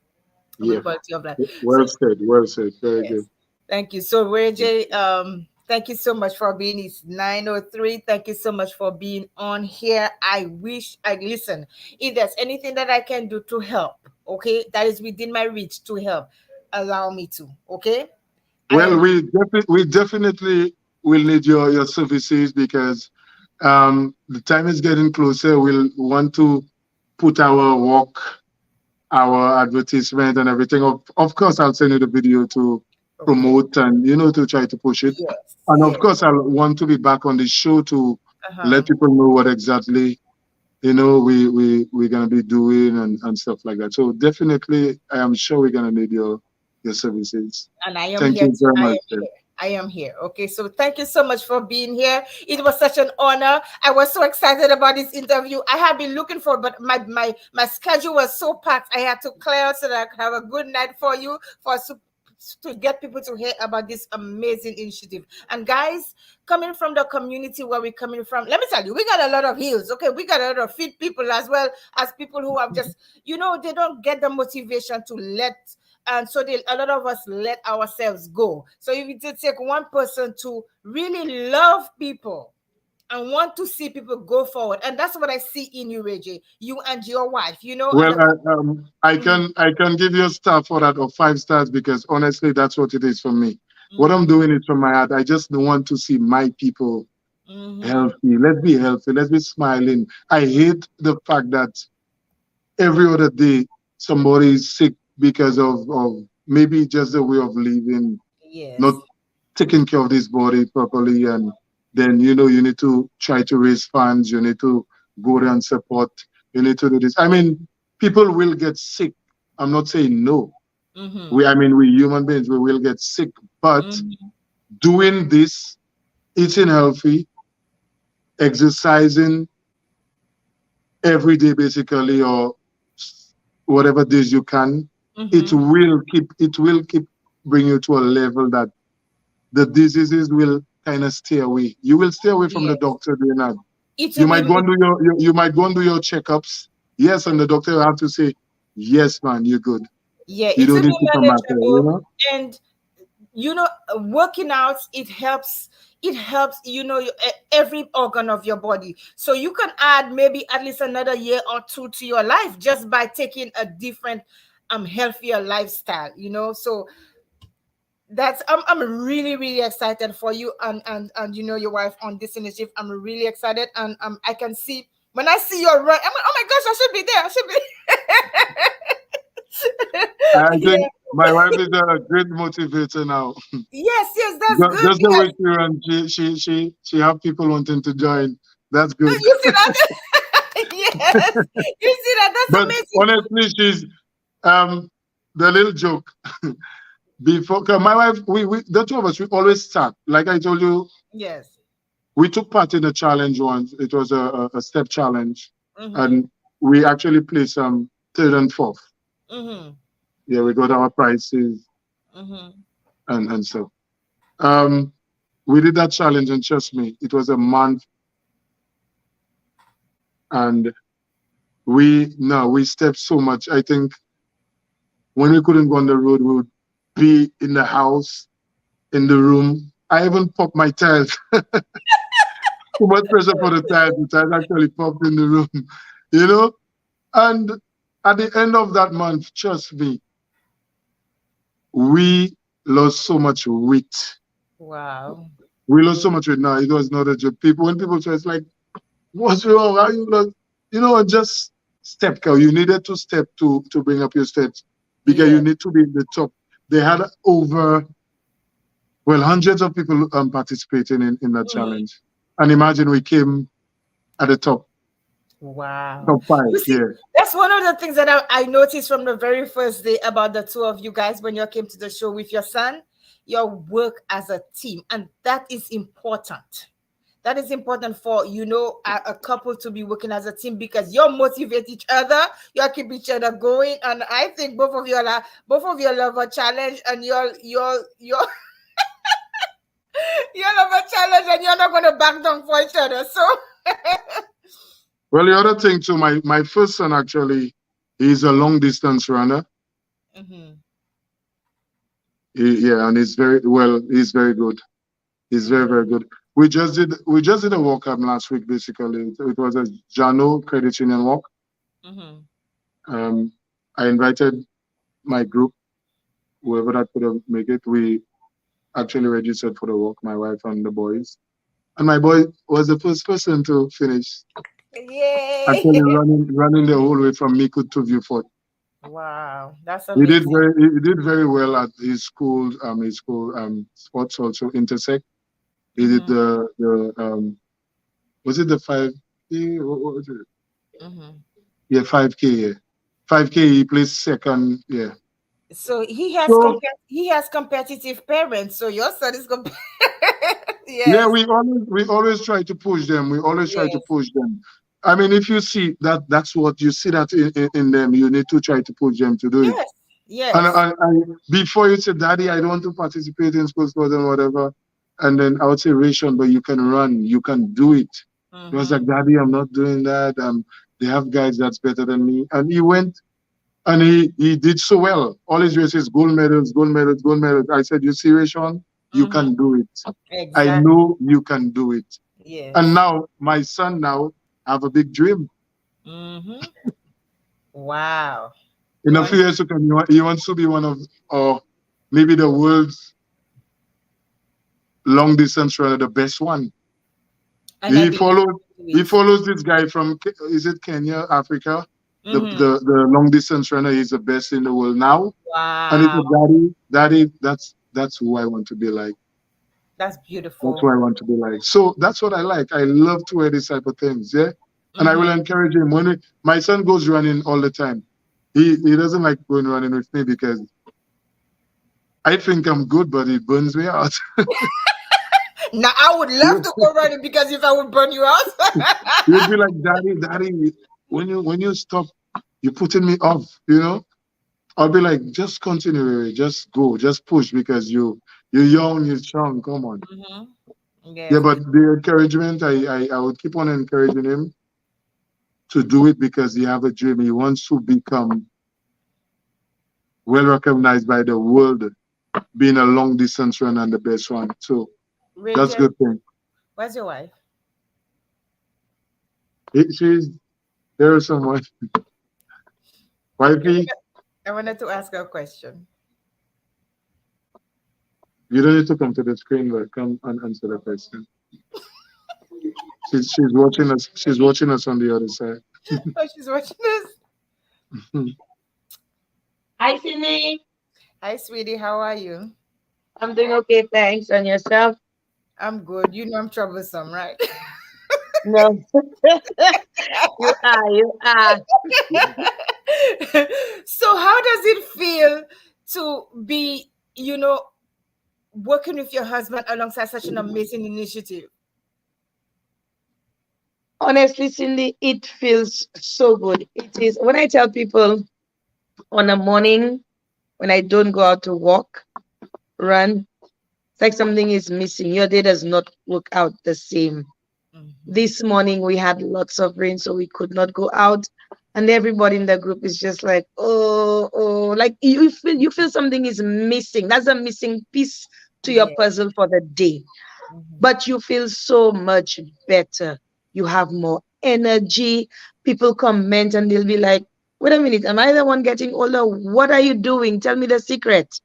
A good Yeah. quality of life. So Well said. Well said. Very good. yes. Thank you. So, Reggie, thank you so much for being. It's 9:03. Thank you so much for being on here. I wish I listen. If there's anything that I can do to help, okay, that is within my reach to help, allow me to. Okay. I Well, am we definitely will need your services because the time is getting closer. We'll want to put our work, our advertisement and everything. Of course, I'll send you the video to okay. promote and, you know, to try to push it. Yes. And of Yes. course, I'll want to be back on the show to Uh-huh. let people know what exactly, you know, we're going to be doing and stuff like that. So definitely, I am sure we're going to need your services. And I am Thank here you to very I much, am sir. here. I am here. Okay, so thank you so much for being here. It was such an honor. I was so excited about this interview. I have been looking for, but my schedule was so packed. I had to clear out so that I could have a good night for you, for to get people to hear about this amazing initiative. And guys, coming from the community where we're coming from, let me tell you, we got a lot of heals. Okay, we got a lot of fit people as well as people who have just, they don't get the motivation to let, and so a lot of us let ourselves go. So if you did take one person to really love people and want to see people go forward, and that's what I see in you, Reggie, you and your wife, and Well, the Mhm, I can give you a star for that or 5 stars because honestly, that's what it is for me. What I'm mhm, doing is from my heart. I just want to see my people mhm. healthy. Let's be healthy. Let's be smiling. I hate the fact that every other day somebody is sick because of maybe just the way of living, not Yes, taking care of this body properly. And then, you need to try to raise funds. You need to go there and support. You need to do this. I mean, people will get sick. I'm not saying no. mhm, I mean, we human beings, we will get sick. But mhm. doing this, eating healthy, exercising every day basically, or whatever days you can, Mhm. it will keep bring you to a level that the diseases will kind of stay away. You will stay away from the Yes, doctor doing that. it You will be might go and do you might go and do your checkups. Yes, and the doctor will have to say, yes, man, you're good. yeah, You it will don't be need to come back here, manageable. And working out, it helps every organ of your body, so you can add maybe at least another year or two to your life just by taking a different healthier lifestyle, so that's I'm really really excited for you and your wife on this initiative. I'm really excited, and I can see when I see your run, I'm like, oh my gosh, I should be there, I should be I think yeah. My wife is a great motivator now. Yes, yes, that's good Just the way because she runs, she have people wanting to join. That's good. you see that. Yes, you see that. That's But amazing. honestly, she's um the little joke before 'cause my wife, we the two of us, we always start. Like I told you, Yes. we took part in a challenge once. It was a step challenge, Mm-hmm. and we actually placed third and fourth. Mm-hmm. Yeah, we got our prizes Mm-hmm. and so. Um, we did that challenge, and trust me, it was a month, and we stepped so much. I think when we couldn't go on the road, we would be in the house, in the room. I even popped my tiles. Too much pressure for the tiles. The tiles actually popped in the room, you know. And at the end of that month, trust me, we lost so much weight. Wow. We lost so much weight. Now it was not a joke. People, when people say it's like, "What's wrong? How you lost?" You know, just step. Girl. You needed to step to bring up your steps because you Yeah. need to be in the top. They had over hundreds of people participating in that Mm-hmm. challenge, and imagine we came at the Wow. top five. You see, Yeah, that's one of the things that I noticed from the very first day about the two of you guys when you came to the show with your son. Your work as a team, and that is important. That is important for a couple to be working as a team because you motivate each other, you keep each other going, and I think both of you love a challenge, and you're you love a challenge, and you're not going to back down for each other. So, well, the other thing too, my first son actually, he's a long distance runner. hmm Yeah, and he's very well. He's very good. He's very hmm very good. We just did a walk up last week. Basically, it was a Jano Credit Union walk. hmm Um, I invited my group, whoever that could have make it. We actually registered for the walk. My wife and the boys, and my boy was the first person to finish. yay! Actually, running the whole way from Miku to Vieu-Fort. Wow, that's He did amazing. very well at his school sports also intersect. He did hmm the was it the 5K? What was it? hmm Yeah, 5K. Yeah, 5K. He placed second. Yeah. So So he has competitive parents. So your son is yeah, yes, we always try to push them. We always try to yes, push them. I mean, if you see that's what you see that in them, you need to try to push them to do it. yes, And, yes. and before you say, Daddy, I don't want to participate in school sports and whatever, and then I would say, Ration, but you can run, you can do it. He was Mm-hmm. like, Daddy, I'm not doing that. They have guys that's better than me. And he went and he did so well. All his races, gold medals, gold medals, gold medals. I said, you see, Ration, you Mm-hmm. can do it. I Exactly. know you can do it. And Yes. now my son now have a big dream. Mm-hmm. Wow. In a few Wonderful. years to come, he wants to be one of, or maybe the world's long distance runner, the best one. And I He believe follows you can do he it. follows this guy from is it Kenya, Africa? The Mm-hmm. the the long distance runner is the best in the world now. And he Wow. said, Daddy, that's who I want to be like. That's That's beautiful. who I want to be like. So that's what I like. I love to wear these type of things. Yeah. And I will Mm-hmm. encourage him my son goes running all the time. He doesn't like going running with me because I think I'm good, but it burns me out. Now I would love to go running because if I would burn you out. He'll be like, Daddy, when you stop, you're putting me off. I'll be like, just continue, Rere, just go, just push because you're young, you're strong. Come on. hmm Yeah, Yes. but the encouragement, I would keep on encouraging him to do it because he have a dream. He wants to become well recognized by the world, being a long distance runner and the best one. So that's Rachel, good thing. where's your wife? She's there is someone. Okay, Wifey, I wanted to ask her a question. you don't need to come to the screen, but come and answer the question. She's watching us. She's watching us on the other side. Oh, she's watching this. Hi, Sydney. Hi, sweetie. How are you? I'm doing okay, thanks. And yourself? I'm good. You know I'm troublesome, right? No. You are, you are. So, how does it feel to be, working with your husband alongside such an amazing initiative? Honestly, Cindy, it feels so good. It is when I tell people on a morning when I don't go out to walk, run, it's like something is missing. Your day does not work out the same. Hmm. This morning we had lots of rain, so we could not go out. And everybody in the group is just like, oh, like you feel something is missing. That's a missing piece to your Yeah. puzzle for the day. Hmm. But you feel so much better. You have more energy. People comment and they'll be like, wait a minute, am I the one getting older? What are you doing? Tell me the secret.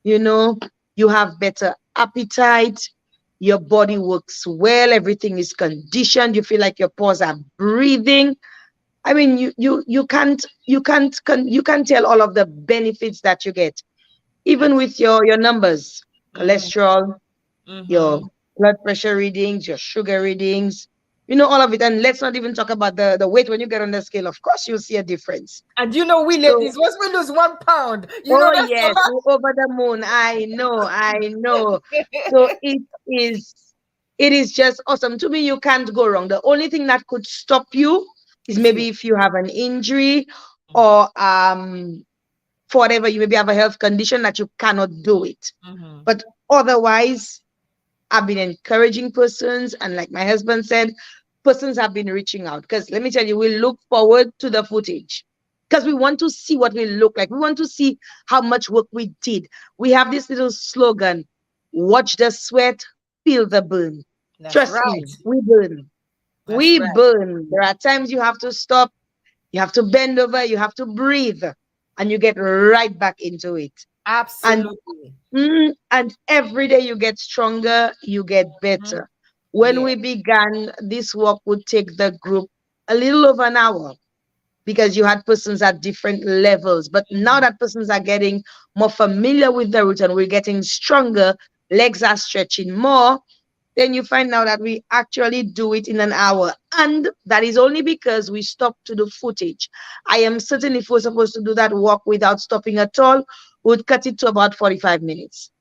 You know, you have better appetite. Your body works well. Everything is conditioned. You feel like your pores are breathing. I mean, you can't tell all of the benefits that you get, even with your numbers, Hmm. cholesterol, your Hmm. blood pressure readings, your sugar readings, all of it. And let's not even talk about the weight when you get on the scale. Of course, you'll see a difference. And we So, ladies, once we lose 1 pound, oh that's yes, we're over the moon. I know. So it is just awesome. To me, you can't go wrong. The only thing that could stop you is it's you. maybe if you have an injury or for whatever you maybe have a health condition that you cannot do it. Hmm. But otherwise, I've been encouraging persons, and like my husband said, persons have been reaching out. Because let me tell you, we look forward to the footage because we want to see what we look like. We want to see how much work we did. We have this little slogan: watch the sweat, feel the burn. That's Trust me, right. we burn. That's We right. burn. There are times you have to stop, you have to bend over, you have to breathe, and you get right back into it. And Absolutely. and every day you get stronger, you get Mhm. better. When Yeah. we began, this work would take the group a little over an hour because you had persons at different levels. But now Mhm. that persons are getting more familiar with the route and we're getting stronger, legs are stretching more, then you find out that we actually do it in an hour. And that is only because we stop to do footage. I am certain if we're supposed to do that walk without stopping at all, we'd cut it to about 45 minutes.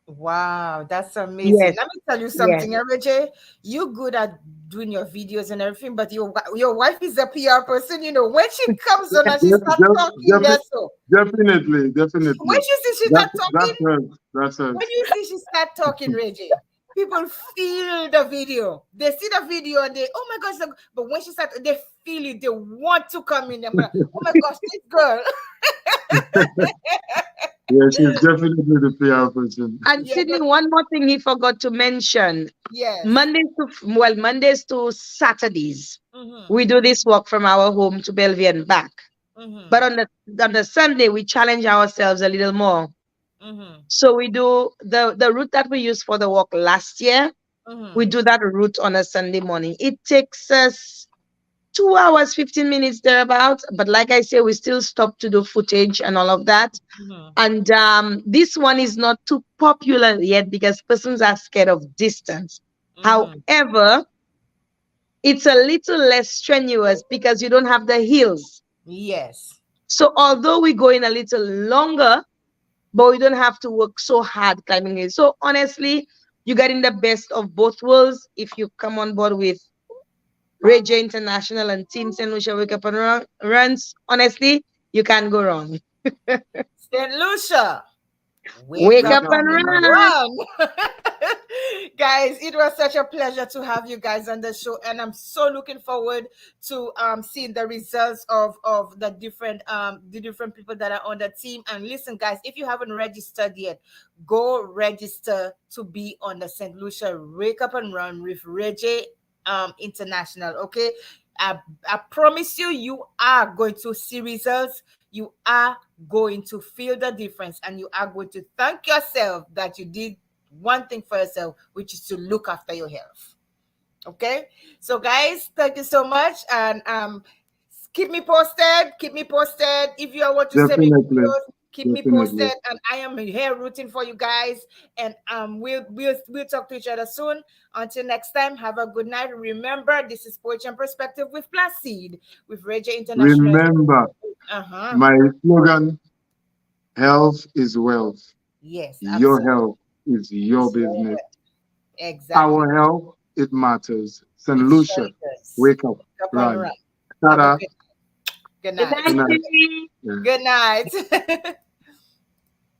Wow, that's amazing. Yes, Let me tell you yes. something, RJ. You good at doing your videos and everything, but your wife is a PR person. When she comes on and she Def- starts def- talking, defi- yes, so Definitely, when definitely. she see she That start that talking, helps. That when helps. you see she start talking, Reggie, people feel the video. They see the video and they, oh my gosh, but when she start, they feel it. They want to come in. I'm like, oh my gosh, this girl. Yeah, she's definitely the PR person. And Yeah, Sydney, one more thing he forgot to mention. yes. Mondays to Saturdays, Mm-hmm. we do this walk from our home to Bellevue and back. But Mm-hmm. on the Sunday, we challenge ourselves a little more. Mm-hmm. So we do the route that we used for the walk last year. We Mm-hmm. do that route on a Sunday morning. It takes us 2 hours, 15 minutes thereabouts. But like I say, we still stop to do footage and all of that. Mm-hmm. And this one is not too popular yet because persons are scared of distance. Mm-hmm. However, it's a little less strenuous because you don't have the hills. Yes. So although we go in a little longer, but we don't have to work so hard climbing it. So honestly, you're getting the best of both worlds if you come on board with Radio International and Team St. Lucia Wake Up and Runs. Honestly, you can't go wrong. St. Lucia, wake Wake Wake up up up and and and run. run. run. Guys, it was such a pleasure to have you guys on the show, and I'm so looking forward to seeing the results of the different people that are on the team. And listen, guys, if you haven't registered yet, go register to be on the St. Lucia Wake Up and Run with Reggie International. Okay, I, I promise you, you are going to see results. You are going to feel the difference, and you are going to thank yourself that you did one thing for yourself, which is to look after your health. Okay, so guys, thank you so much, and keep me posted. Keep me posted if you want to send me Definitely. videos. Keep me Definitely. posted, and I am here rooting for you guys. And we'll talk to each other soon. Until next time, have a good night. Remember, this is Poetry and Perspective with Placide with Radio International. Remember, Uh-huh. my slogan, health is wealth. Yes, Your absolutely. health is your It's your business. way. Exactly. Our health, it matters. St. It sure Lucia, does. wake up, Up and run. run. Have a Tada. good Good night. night, Good night. baby. Yeah. Good night.